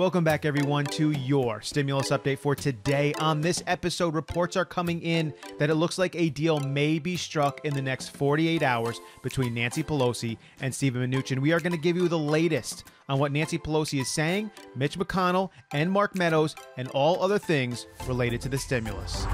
Welcome back, everyone, to your stimulus update for today. On this episode, reports are coming in that it looks like a deal may be struck in the next 48 hours between Nancy Pelosi and Steven Mnuchin. We are going to give you the latest on what Nancy Pelosi is saying, Mitch McConnell, and Mark Meadows, and all other things related to the stimulus.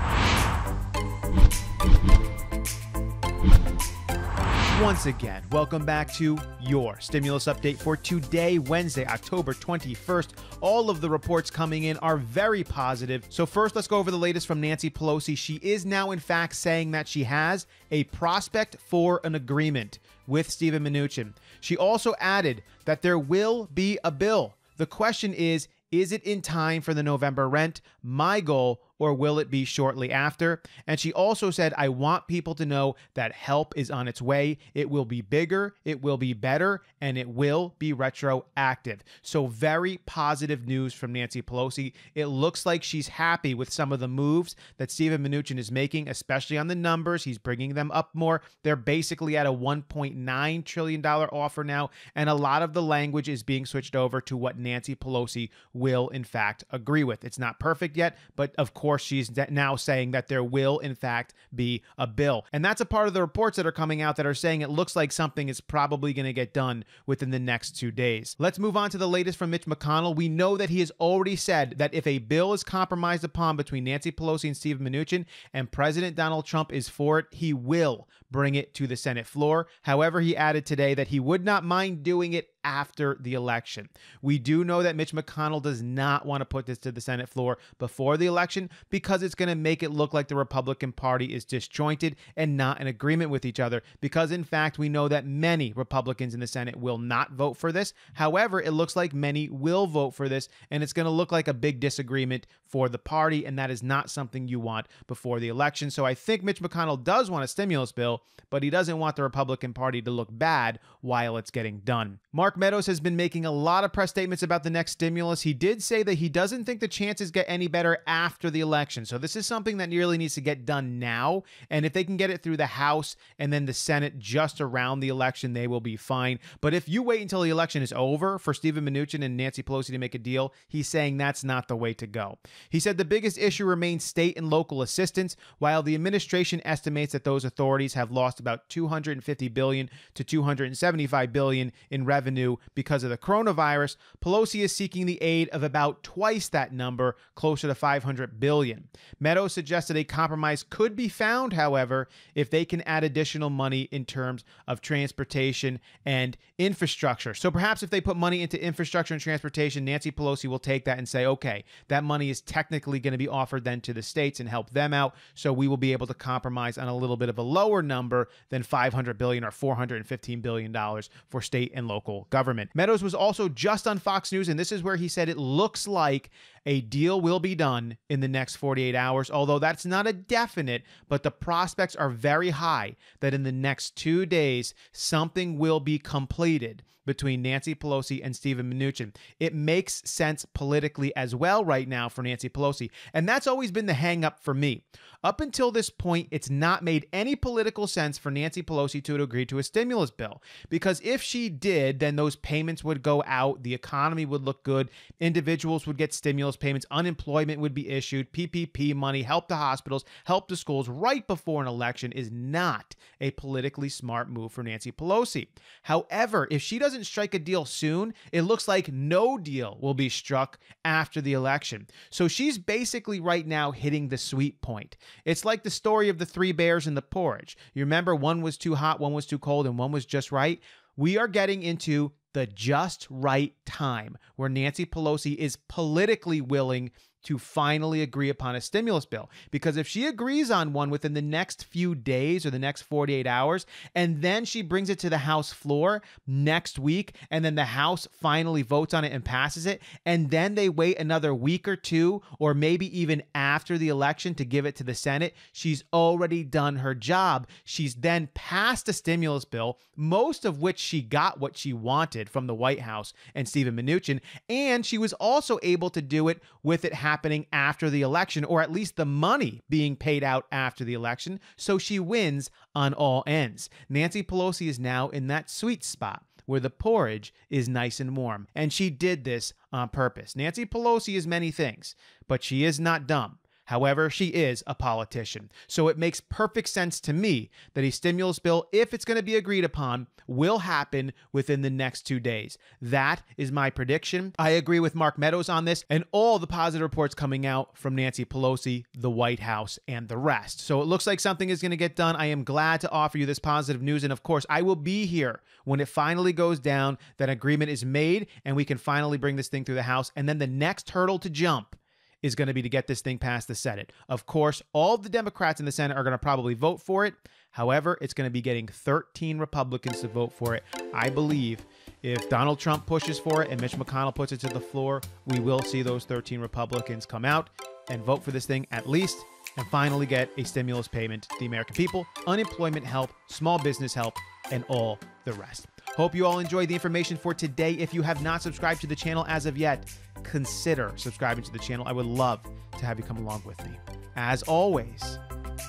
Once again, welcome back to your stimulus update for today, Wednesday, October 21st. All of the reports coming in are very positive. So first, let's go over the latest from Nancy Pelosi. She is now, in fact, saying that she has a prospect for an agreement with Steven Mnuchin. She also added that there will be a bill. The question is it in time for the November rent? My goal, or will it be shortly after? And she also said, I want people to know that help is on its way. It will be bigger, it will be better, and it will be retroactive. So very positive news from Nancy Pelosi. It looks like she's happy with some of the moves that Steven Mnuchin is making, especially on the numbers. He's bringing them up more. They're basically at a $1.9 trillion offer now, and a lot of the language is being switched over to what Nancy Pelosi will, in fact, agree with. It's not perfect yet, but of course, she's now saying that there will, in fact, be a bill. And that's a part of the reports that are coming out that are saying it looks like something is probably going to get done within the next 2 days. Let's move on to the latest from Mitch McConnell. We know that he has already said that if a bill is compromised upon between Nancy Pelosi and Steven Mnuchin and President Donald Trump is for it, he will bring it to the Senate floor. However, he added today that he would not mind doing it after the election. We do know that Mitch McConnell does not want to put this to the Senate floor before the election because it's going to make it look like the Republican Party is disjointed and not in agreement with each other, because in fact we know that many Republicans in the Senate will not vote for this. However, it looks like many will vote for this, and it's going to look like a big disagreement for the party, and that is not something you want before the election. So I think Mitch McConnell does want a stimulus bill, but he doesn't want the Republican Party to look bad while it's getting done. Mark Meadows has been making a lot of press statements about the next stimulus. He did say that he doesn't think the chances get any better after the election. So this is something that really needs to get done now. And if they can get it through the House and then the Senate just around the election, they will be fine. But if you wait until the election is over for Steven Mnuchin and Nancy Pelosi to make a deal, he's saying that's not the way to go. He said the biggest issue remains state and local assistance. While the administration estimates that those authorities have lost about $250 billion to $275 billion in revenue because of the coronavirus, Pelosi is seeking the aid of about twice that number, closer to $500 billion. Meadows suggested a compromise could be found, however, if they can add additional money in terms of transportation and infrastructure. So perhaps if they put money into infrastructure and transportation, Nancy Pelosi will take that and say, okay, that money is technically going to be offered then to the states and help them out, so we will be able to compromise on a little bit of a lower number than $500 billion or $415 billion for state and local government. Meadows was also just on Fox News, and this is where he said it looks like a deal will be done in the next 48 hours, although that's not a definite, but the prospects are very high that in the next 2 days, something will be completed between Nancy Pelosi and Steven Mnuchin. It makes sense politically as well right now for Nancy Pelosi, and that's always been the hang-up for me. Up until this point, it's not made any political sense for Nancy Pelosi to agree to a stimulus bill, because if she did, then those payments would go out, the economy would look good, individuals would get stimulus payments, unemployment would be issued, PPP money, help to hospitals, help to schools right before an election is not a politically smart move for Nancy Pelosi. However, if she doesn't strike a deal soon, it looks like no deal will be struck after the election. So she's basically right now hitting the sweet point. It's like the story of the three bears in the porridge. You remember one was too hot, one was too cold, and one was just right? We are getting into the just right time where Nancy Pelosi is politically willing to finally agree upon a stimulus bill. Because if she agrees on one within the next few days or the next 48 hours, and then she brings it to the House floor next week, and then the House finally votes on it and passes it, and then they wait another week or two, or maybe even after the election to give it to the Senate, she's already done her job. She's then passed a stimulus bill, most of which she got what she wanted from the White House and Steven Mnuchin, and she was also able to do it with it happening after the election, or at least the money being paid out after the election, so she wins on all ends. Nancy Pelosi is now in that sweet spot where the porridge is nice and warm. And she did this on purpose. Nancy Pelosi is many things, but she is not dumb. However, she is a politician. So it makes perfect sense to me that a stimulus bill, if it's going to be agreed upon, will happen within the next 2 days. That is my prediction. I agree with Mark Meadows on this and all the positive reports coming out from Nancy Pelosi, the White House, and the rest. So it looks like something is going to get done. I am glad to offer you this positive news. And of course, I will be here when it finally goes down, that agreement is made, and we can finally bring this thing through the House. And then the next hurdle to jump is going to be to get this thing past the Senate. Of course, all the Democrats in the Senate are going to probably vote for it. However, it's going to be getting 13 Republicans to vote for it. I believe if Donald Trump pushes for it and Mitch McConnell puts it to the floor, we will see those 13 Republicans come out and vote for this thing at least, and finally get a stimulus payment to the American people, unemployment help, small business help, and all the rest. Hope you all enjoyed the information for today. If you have not subscribed to the channel as of yet, consider subscribing to the channel. I would love to have you come along with me. As always,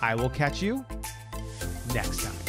I will catch you next time.